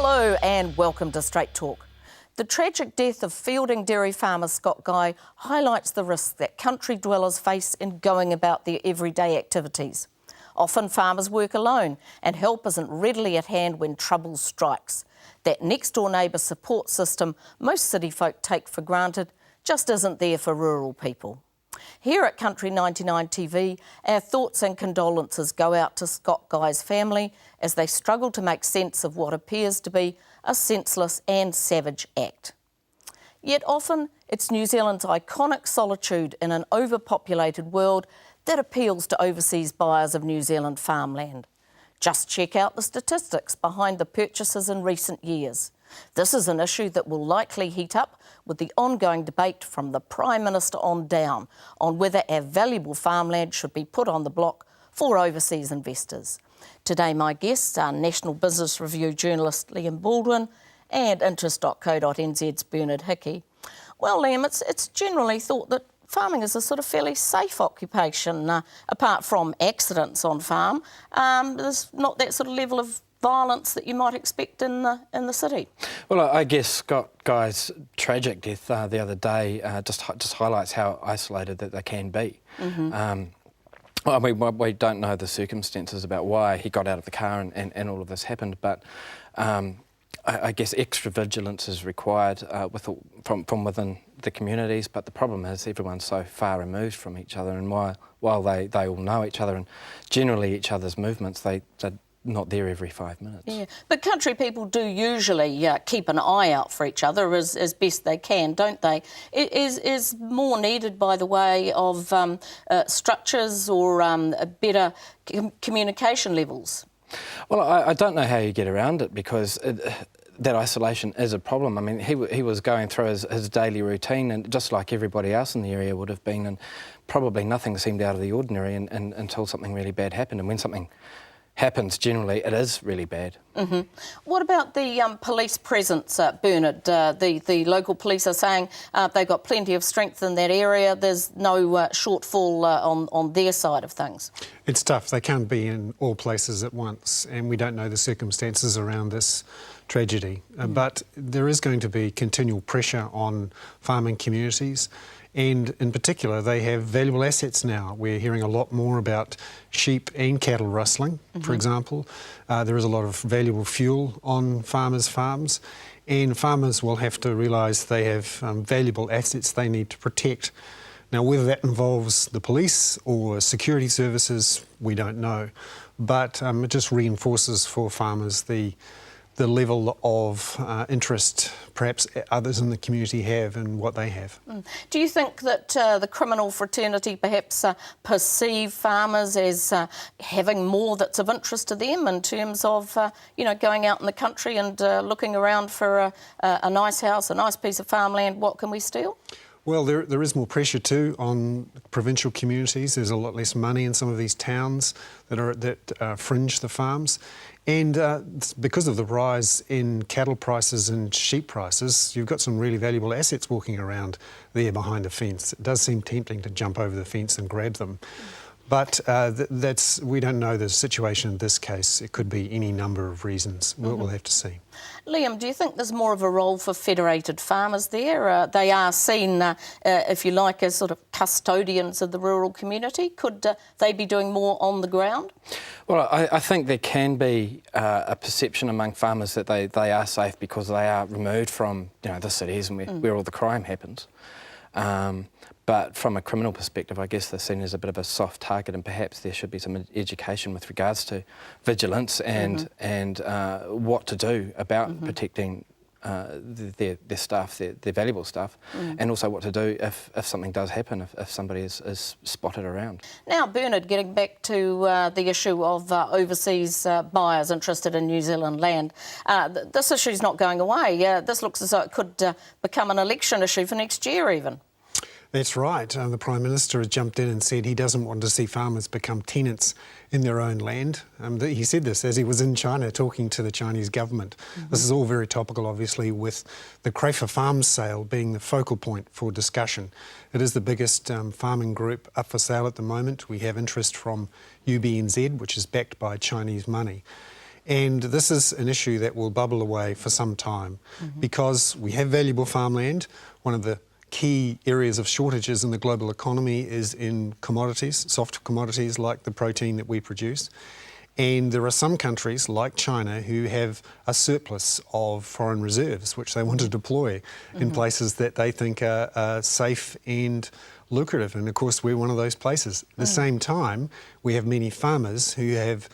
Hello and welcome to Straight Talk. The tragic death of Fielding dairy farmer Scott Guy highlights the risks that country dwellers face in going about their everyday activities. Often farmers work alone and help isn't readily at hand when trouble strikes. That next-door neighbour support system most city folk take for granted just isn't there for rural people. Here at Country 99 TV, our thoughts and condolences go out to Scott Guy's family as they struggle to make sense of what appears to be a senseless and savage act. Yet often, it's New Zealand's iconic solitude in an overpopulated world that appeals to overseas buyers of New Zealand farmland. Just check out the statistics behind the purchases in recent years. This is an issue that will likely heat up with the ongoing debate from the Prime Minister on down on whether our valuable farmland should be put on the block for overseas investors. Today my guests are National Business Review journalist Liam Baldwin and Interest.co.nz's Bernard Hickey. Well, Liam, it's generally thought that farming is a sort of fairly safe occupation. Apart from accidents on farm, there's not that sort of level of violence that you might expect in the city. Well, I guess Scott Guy's tragic death the other day just highlights how isolated that they can be. Well, we don't know the circumstances about why he got out of the car and all of this happened, but I guess extra vigilance is required from within the communities, but the problem is everyone's so far removed from each other, and while they all know each other and generally each other's movements, they're not there every 5 minutes. Yeah, but country people do usually keep an eye out for each other as best they can, don't they? Is more needed by the way of structures or better communication levels? Well, I don't know how you get around it because that isolation is a problem. I mean, he was going through his daily routine, and just like everybody else in the area would have been, and probably nothing seemed out of the ordinary until something really bad happened. And when something happens, generally, it is really bad. What about the police presence, Bernard? The local police are saying they've got plenty of strength in that area. There's no shortfall on their side of things. It's tough. They can't be in all places at once, and we don't know the circumstances around this tragedy. But there is going to be continual pressure on farming communities. And in particular, they have valuable assets now. We're hearing a lot more about sheep and cattle rustling, for example. There is a lot of valuable fuel on farmers' farms, and farmers will have to realise they have valuable assets they need to protect. Now, whether that involves the police or security services, we don't know. But it just reinforces for farmers the level of interest perhaps others in the community have in what they have. Do you think that the criminal fraternity perhaps perceive farmers as having more that's of interest to them in terms of, going out in the country and looking around for a nice house, a nice piece of farmland? What can we steal? Well, there is more pressure too on provincial communities. There's a lot less money in some of these towns that fringe the farms. And because of the rise in cattle prices and sheep prices, you've got some really valuable assets walking around there behind the fence. It does seem tempting to jump over the fence and grab them. But we don't know the situation in this case. It could be any number of reasons. We'll have to see. Liam, do you think there's more of a role for federated farmers there? They are seen, if you like, as sort of custodians of the rural community. Could they be doing more on the ground? Well, I think there can be a perception among farmers that they are safe because they are removed from the cities and where all the crime happens. But from a criminal perspective, I guess they're seen as a bit of a soft target, and perhaps there should be some education with regards to vigilance and what to do about protecting their staff, their valuable staff, and also what to do if something does happen, if somebody is spotted around. Now, Bernard, getting back to the issue of overseas buyers interested in New Zealand land, this issue's not going away. This looks as though it could become an election issue for next year even. That's right. The Prime Minister has jumped in and said he doesn't want to see farmers become tenants in their own land. He said this as he was in China talking to the Chinese government. This is all very topical, obviously, with the Crayford Farms sale being the focal point for discussion. It is the biggest farming group up for sale at the moment. We have interest from UBNZ, which is backed by Chinese money. And this is an issue that will bubble away for some time because we have valuable farmland. One of the key areas of shortages in the global economy is in commodities, soft commodities like the protein that we produce. And there are some countries like China who have a surplus of foreign reserves which they want to deploy in places that they think are safe and lucrative. And of course we're one of those places. At the same time, we have many farmers who have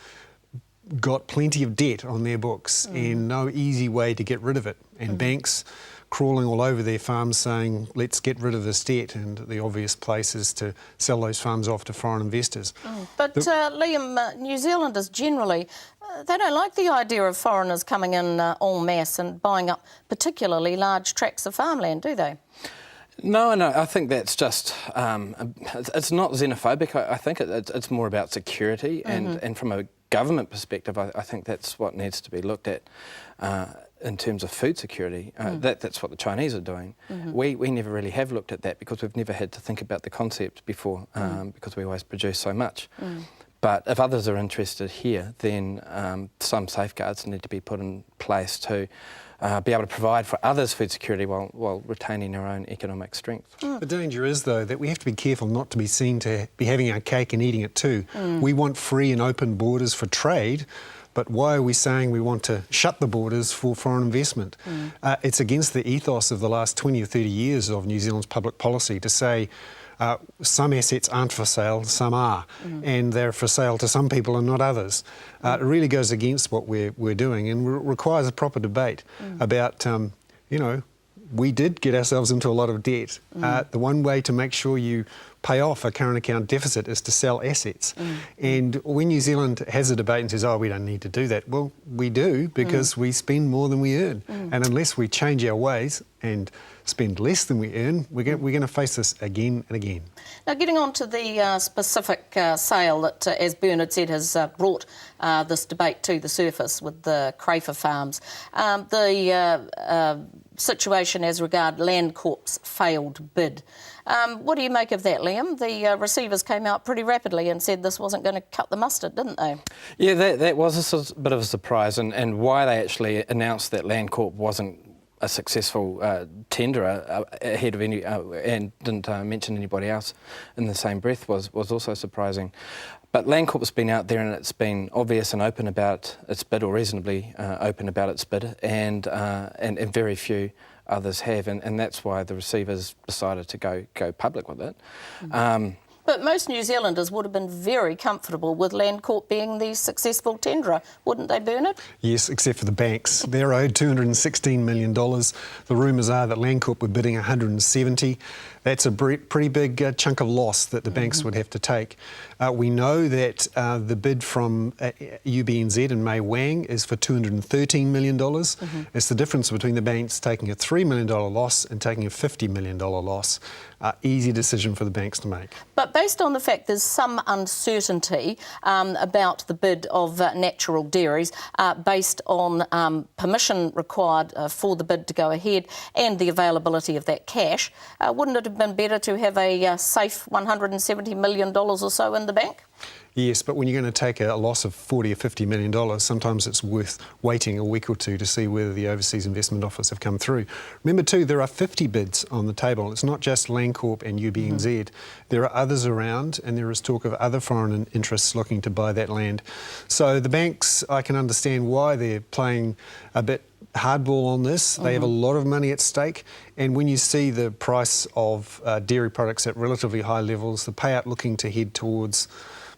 got plenty of debt on their books and no easy way to get rid of it. And banks crawling all over their farms saying, let's get rid of this debt, and the obvious place is to sell those farms off to foreign investors. But Liam, New Zealanders generally, they don't like the idea of foreigners coming in en masse and buying up particularly large tracts of farmland, do they? No, I think that's just, it's not xenophobic. I think it's more about security, and from a government perspective, I think that's what needs to be looked at in terms of food security. That's what the Chinese are doing. We never really have looked at that because we've never had to think about the concept before because we always produce so much. But if others are interested here, then some safeguards need to be put in place to be able to provide for others food security while retaining our own economic strength. The danger is, though, that we have to be careful not to be seen to be having our cake and eating it too. We want free and open borders for trade, but why are we saying we want to shut the borders for foreign investment? It's against the ethos of the last 20 or 30 years of New Zealand's public policy to say some assets aren't for sale, some are, and they're for sale to some people and not others. It really goes against what we're doing and requires a proper debate about, you know, we did get ourselves into a lot of debt. The one way to make sure you pay off a current account deficit is to sell assets. And when New Zealand has a debate and says, oh, we don't need to do that, well, we do because we spend more than we earn. And unless we change our ways and spend less than we earn, we're going to face this again and again. Now, getting on to the specific sale that, as Bernard said, has brought this debate to the surface with the Crayfer farms. The situation as regard Landcorp's failed bid. What do you make of that, Liam? The receivers came out pretty rapidly and said this wasn't going to cut the mustard, didn't they? Yeah, that was a bit of a surprise, and why they actually announced that Landcorp wasn't a successful tenderer ahead of any, and didn't mention anybody else in the same breath was also surprising. But Landcorp's been out there and it's been obvious and open about its bid, or reasonably open about its bid, and very few others have, and that's why the receivers decided to go public with it. But most New Zealanders would have been very comfortable with Landcorp being the successful tenderer, wouldn't they, Bernard? Yes, except for the banks. They're owed $216 million. The rumours are that Landcorp were bidding $170. That's a pretty big chunk of loss that the banks would have to take. We know that the bid from UBNZ and May Wang is for $213 million. It's the difference between the banks taking a $3 million loss and taking a $50 million loss. Easy decision for the banks to make. But based on the fact there's some uncertainty about the bid of natural dairies, based on permission required for the bid to go ahead and the availability of that cash, wouldn't it have been better to have a safe $170 million or so in the bank? Yes, but when you're going to take a loss of $40 or $50 million, sometimes it's worth waiting a week or two to see whether the overseas investment offers have come through. Remember too, there are 50 bids on the table. It's not just Landcorp and UBNZ. There are others around, and there is talk of other foreign interests looking to buy that land. So the banks, I can understand why they're playing a bit hardball on this. They have a lot of money at stake, and when you see the price of dairy products at relatively high levels, the payout looking to head towards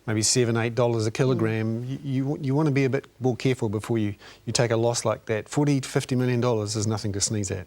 maybe $7, $8 a kilogram, you want to be a bit more careful before you take a loss like that. $40 to $50 million is nothing to sneeze at.